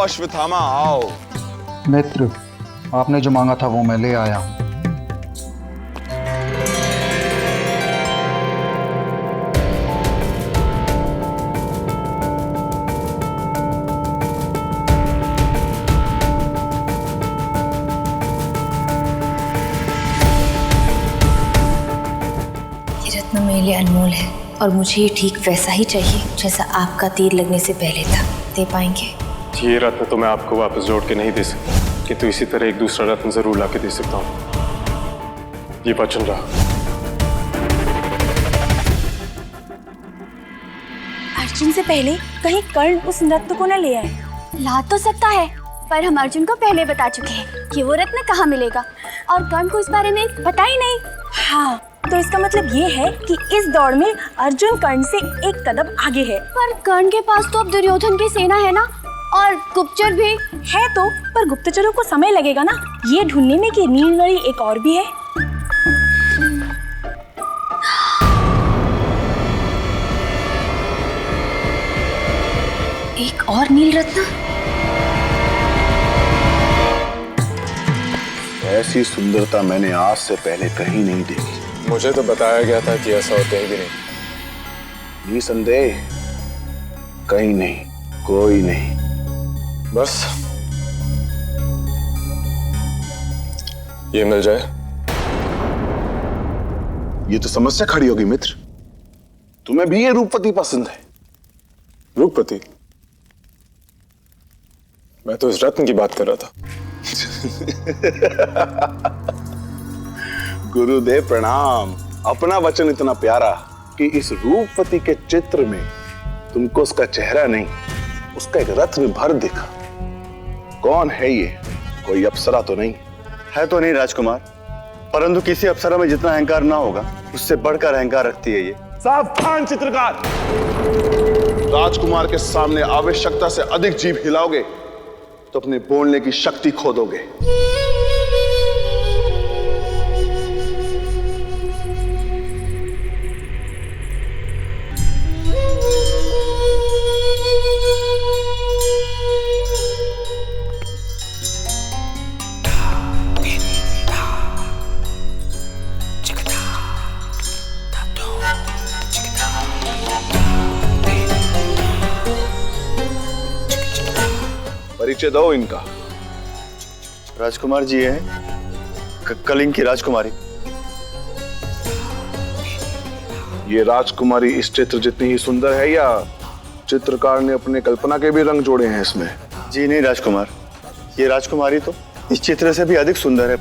अश्वत्थामा आओ। मित्र, आपने जो मांगा था वो मैं ले आया हूं। ये रत्न मेरे लिए अनमोल है और मुझे ये ठीक वैसा ही चाहिए जैसा आपका तीर लगने से पहले था। दे पाएंगे? ये रत्न तो मैं आपको वापस जोड़ के नहीं दे सकता, किंतु इसी तरह एक दूसरा रत्न जरूर ला के दे सकता हूँ। ये वचन रहा। अर्जुन से पहले कहीं कर्ण उस रत्न को न ले आए। ला तो सकता है, पर हम अर्जुन को पहले बता चुके हैं कि वो रत्न कहाँ मिलेगा और कर्ण को इस बारे में पता ही नहीं। हाँ, तो इसका मतलब ये है कि इस दौड़ में अर्जुन कर्ण से एक कदम आगे है। पर कर्ण के पास तो अब दुर्योधन की सेना है ना, और गुप्तचर भी है तो, पर गुप्तचरों को समय लगेगा ना ये ढूंढने में कि नीलमणि एक और भी है। एक और नील रत्न? ऐसी सुंदरता मैंने आज से पहले कहीं नहीं देखी। मुझे तो बताया गया था कि ऐसा होता ही भी नहीं। निसंदेह कहीं नहीं, कोई नहीं। बस ये मिल जाए। ये तो समस्या खड़ी होगी मित्र। तुम्हें भी ये रूपवती पसंद है? रूपवती? मैं तो इस रत्न की बात कर रहा था। गुरुदेव प्रणाम। अपना वचन इतना प्यारा कि इस रूपवती के चित्र में तुमको उसका चेहरा नहीं, उसका एक रत्न भर दिखा। कौन है ये? कोई अप्सरा तो नहीं? है तो नहीं राजकुमार, परंतु किसी अप्सरा में जितना अहंकार ना होगा उससे बढ़कर अहंकार रखती है ये। सावधान चित्रकार! राजकुमार के सामने आवश्यकता से अधिक जीभ हिलाओगे तो अपने बोलने की शक्ति खो दोगे। परिचय दो इनका। राजकुमार जी है कलिंग की राजकुमारी। ये राजकुमारी इस चित्र जितनी ही सुंदर है या चित्रकार ने अपने कल्पना के भी रंग जोड़े हैं इसमें? जी नहीं राजकुमार, ये राजकुमारी तो इस चित्र से भी अधिक सुंदर है।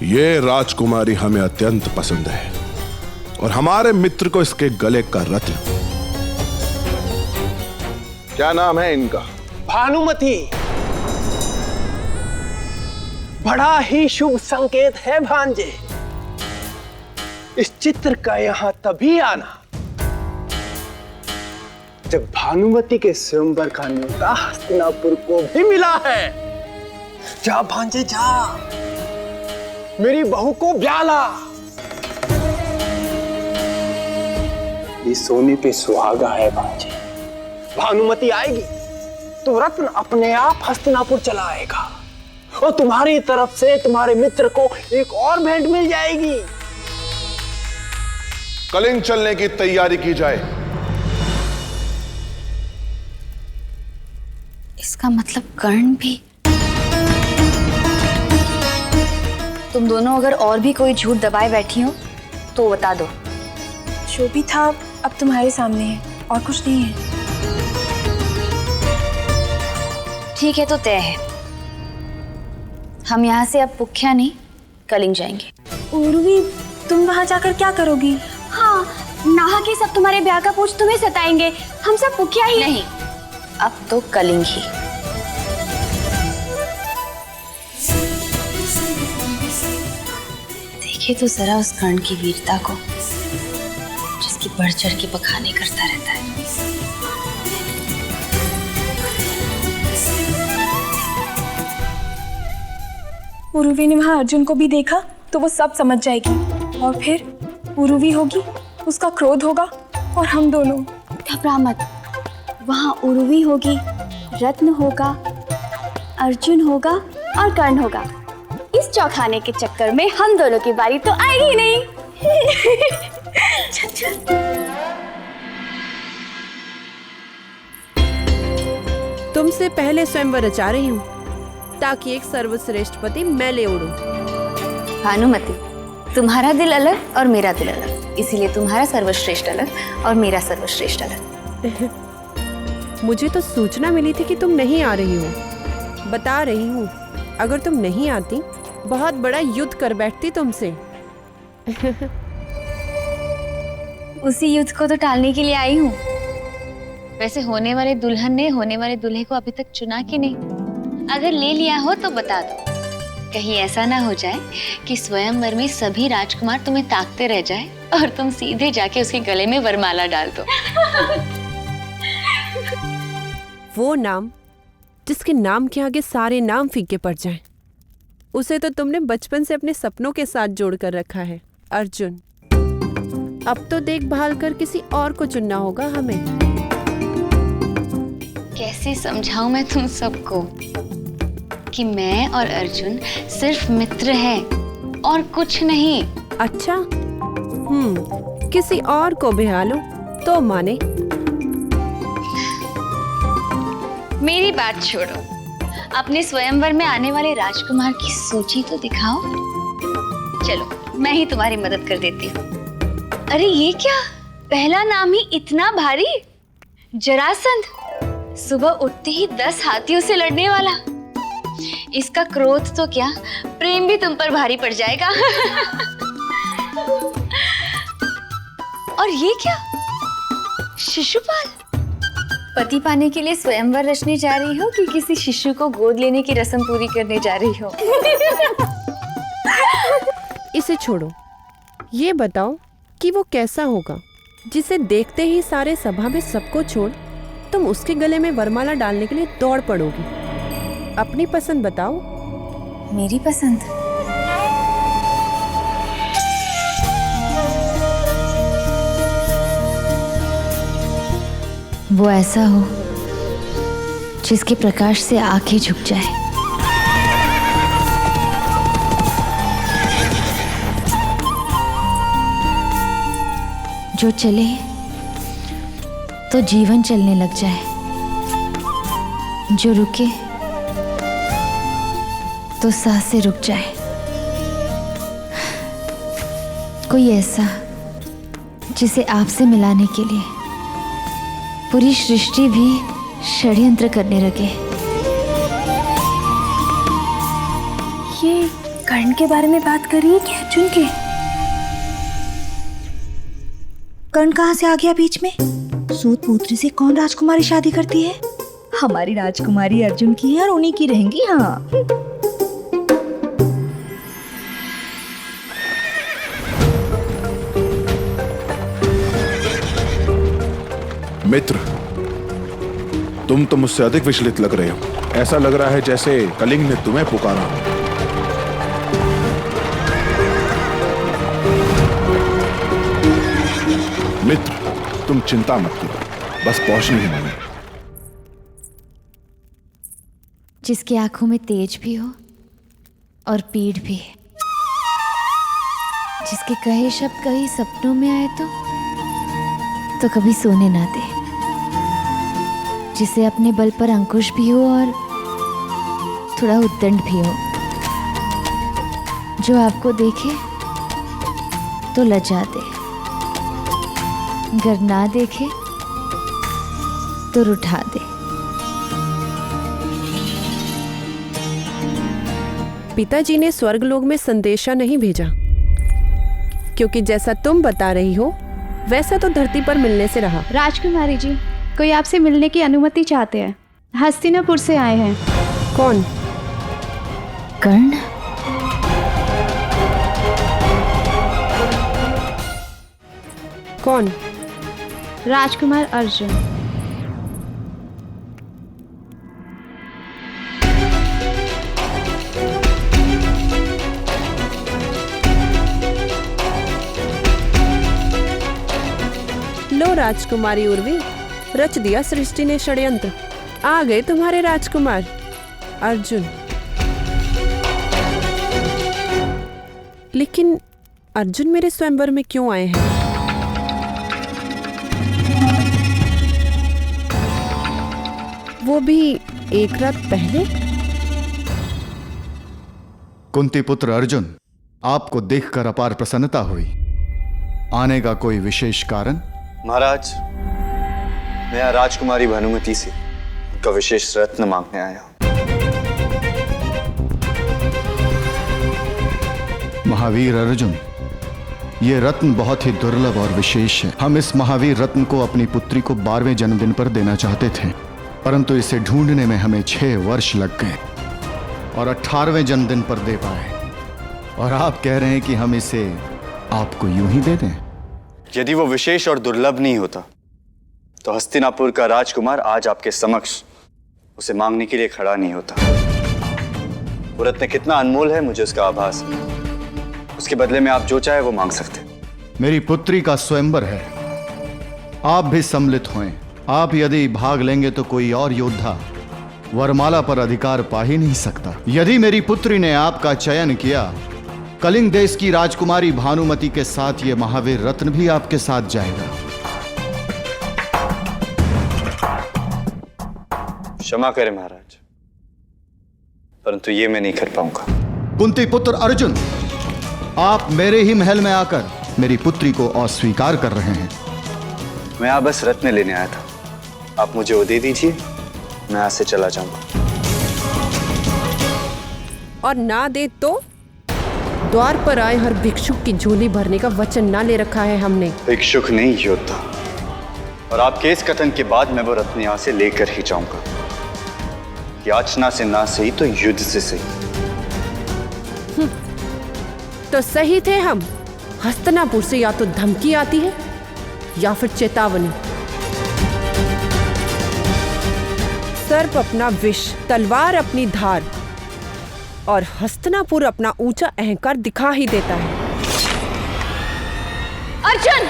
ये राजकुमारी हमें अत्यंत पसंद है और हमारे मित्र को इसके गले का रत्न। क्या नाम है इनका? भानुमति। बड़ा ही शुभ संकेत है भांजे। इस चित्र का यहां तभी आना जब भानुमति के स्वयंवर का न्योता हस्तिनापुर को भी मिला है। जा भांजे जा, मेरी बहू को ब्याला। ये सोने पे सुहागा है भांजे। भानुमति आएगी तो रत्न अपने आप हस्तिनापुर चला आएगा और तुम्हारी तरफ से तुम्हारे मित्र को एक और भेंट मिल जाएगी। कलिंग चलने की तैयारी की जाए। इसका मतलब कर्ण भी? तुम दोनों अगर और भी कोई झूठ दबाए बैठी हो तो बता दो। जो भी था अब तुम्हारे सामने है और कुछ नहीं है। ठीक है, तो तय है। हम यहाँ से अब पुख्या नहीं कलिंग जाएंगे। उर्वी, तुम वहाँ जाकर क्या करोगी? हाँ, नाहा के सब तुम्हारे ब्याह का पूछ तुम्हें सताएंगे। हम सब पुख्या ही नहीं, अब तो कलिंग ही। देखिए तो जरा उस कर्ण की वीरता को, जिसकी बढ़ चढ़ के बखाने करता रहता है। उर्वी ने वहाँ अर्जुन को भी देखा तो वो सब समझ जाएगी और फिर उर्वी होगी, उसका क्रोध होगा और हम दोनों। घबरा मत, वहाँ उर्वी होगी, रत्न होगा, अर्जुन होगा और कर्ण होगा। इस चौखाने के चक्कर में हम दोनों की बारी तो आएगी नहीं। चल चल। तुमसे पहले स्वयंवर रचा रही हूँ ताकि एक सर्वश्रेष्ठ पति मैं ले उड़ूं। भानुमति, तुम्हारा दिल अलग और मेरा दिल अलग, इसीलिए तुम्हारा सर्वश्रेष्ठ अलग और मेरा सर्वश्रेष्ठ अलग। मुझे तो सूचना मिली थी कि तुम नहीं आ रही हो। बता रही हूँ, अगर तुम नहीं आती बहुत बड़ा युद्ध कर बैठती तुमसे। उसी युद्ध को तो टालने के लिए आई हूँ। वैसे होने वाले दुल्हन ने होने वाले दूल्हे को अभी तक चुना कि नहीं? अगर ले लिया हो तो बता दो, कहीं ऐसा ना हो जाए कि स्वयंवर में सभी राजकुमार तुम्हें ताकते रह जाए और तुम सीधे जाके उसके गले में वरमाला डाल दो। वो नाम जिसके नाम के आगे सारे नाम फीके पड़ जाएं, उसे तो तुमने बचपन से अपने सपनों के साथ जोड़ कर रखा है अर्जुन। अब तो देखभाल कर किसी और को चुनना होगा हमें। कैसे समझाऊं मैं तुम सबको कि मैं और अर्जुन सिर्फ मित्र हैं और कुछ नहीं। अच्छा, किसी और को बिहा लो तो माने। मेरी बात छोड़ो, अपने स्वयंवर में आने वाले राजकुमार की सूची तो दिखाओ। चलो मैं ही तुम्हारी मदद कर देती हूँ। अरे ये क्या, पहला नाम ही इतना भारी, जरासंध। सुबह उठते ही 10 हाथियों से लड़ने वाला। इसका क्रोध तो क्या, प्रेम भी तुम पर भारी पड़ जाएगा। और ये क्या, शिशुपाल। पति पाने के लिए स्वयंवर रचने जा रही हो कि किसी शिशु को गोद लेने की रस्म पूरी करने जा रही हो? इसे छोड़ो, ये बताओ कि वो कैसा होगा जिसे देखते ही सारे सभा में सबको छोड़ तुम उसके गले में वरमाला डालने के लिए दौड़ पड़ोगी। अपनी पसंद बताओ। मेरी पसंद? वो ऐसा हो जिसके प्रकाश से आंखें झुक जाए, जो चले तो जीवन चलने लग जाए, जो रुके तो सांसें रुक जाए। कोई ऐसा जिसे आपसे मिलाने के लिए पूरी सृष्टि भी षड्यंत्र करने लगे। ये कर्ण के बारे में बात कर रही है कि अर्जुन के? कर्ण कहाँ से आ गया बीच में? सूत पुत्र से कौन राजकुमारी शादी करती है? हमारी राजकुमारी अर्जुन की है और उन्हीं की रहेंगी। हाँ, मित्र, तुम तो मुझसे अधिक विचलित लग रहे हो। ऐसा लग रहा है जैसे कलिंग ने तुम्हें पुकारा। मित्र, तुम चिंता मत करो, बस पहुंचने ही नहीं। जिसकी आंखों में तेज भी हो और पीड़ भी, जिसके कहे शब्द कभी सपनों में आए तो कभी सोने ना दे, जिसे अपने बल पर अंकुश भी हो और थोड़ा उद्दंड भी हो, जो आपको देखे तो लजा दे, गर ना देखे तो रुठा दे। पिताजी ने स्वर्गलोक में संदेशा नहीं भेजा, क्योंकि जैसा तुम बता रही हो वैसा तो धरती पर मिलने से रहा। राजकुमारी जी, कोई आपसे मिलने की अनुमति चाहते हैं। हस्तिनापुर से आए हैं। कौन? कर्ण? कौन? राजकुमार अर्जुन। लो राजकुमारी उर्वी, रच दिया सृष्टि ने षड्यंत्र। आ गए तुम्हारे राजकुमार अर्जुन। लेकिन अर्जुन मेरे स्वयंवर में क्यों आए हैं? वो भी एक रात पहले। कुंती पुत्र अर्जुन, आपको देखकर अपार प्रसन्नता हुई। आने का कोई विशेष कारण? महाराज, मैं यहाँ राजकुमारी भानुमति से उनका विशेष रत्न मांगने आया हूँ। महावीर अर्जुन, ये रत्न बहुत ही दुर्लभ और विशेष है। हम इस महावीर रत्न को अपनी पुत्री को 12वें जन्मदिन पर देना चाहते थे, परंतु इसे ढूंढने में हमें 6 वर्ष लग गए और 18वें जन्मदिन पर दे पाए। और आप कह रहे हैं कि हम इसे आपको यूं ही दे दें? यदि वो विशेष और दुर्लभ नहीं होता तो हस्तिनापुर का राजकुमार आज आपके समक्ष उसे मांगने के लिए खड़ा नहीं होता। वो रत्न कितना अनमोल है मुझे उसका आभास है। उसके बदले में आप जो चाहे वो मांग सकते। मेरी पुत्री का स्वयंवर है, आप भी सम्मिलित हों। आप यदि भाग लेंगे तो कोई और योद्धा वरमाला पर अधिकार पा ही नहीं सकता। यदि मेरी पुत्री ने आपका चयन किया, कलिंग देश की राजकुमारी भानुमति के साथ ये महावीर रत्न भी आपके साथ जाएगा। क्षमा करें महाराज, परंतु ये मैं नहीं कर पाऊंगा। कुंती पुत्र अर्जुन, आप मेरे ही महल में आकर मेरी पुत्री को अस्वीकार कर रहे हैं। मैं यहाँ बस रत्न लेने आया था, आप मुझे वो दे दीजिए, मैं यहाँ से चला जाऊंगा। और ना दे तो? द्वार पर आए हर भिक्षुक की झोली भरने का वचन ना ले रखा है हमने। भिक्षुक नहीं योद्धा, और आपके इस कथन के बाद मैं वो रत्न यहाँ से लेकर ही जाऊंगा। याचना से ना सही तो युद्ध से सही। तो सही थे हम। हस्तिनापुर से या तो धमकी आती है या फिर चेतावनी। सर्प अपना विष, तलवार अपनी धार, और हस्तिनापुर अपना ऊंचा अहंकार दिखा ही देता है। अर्जुन!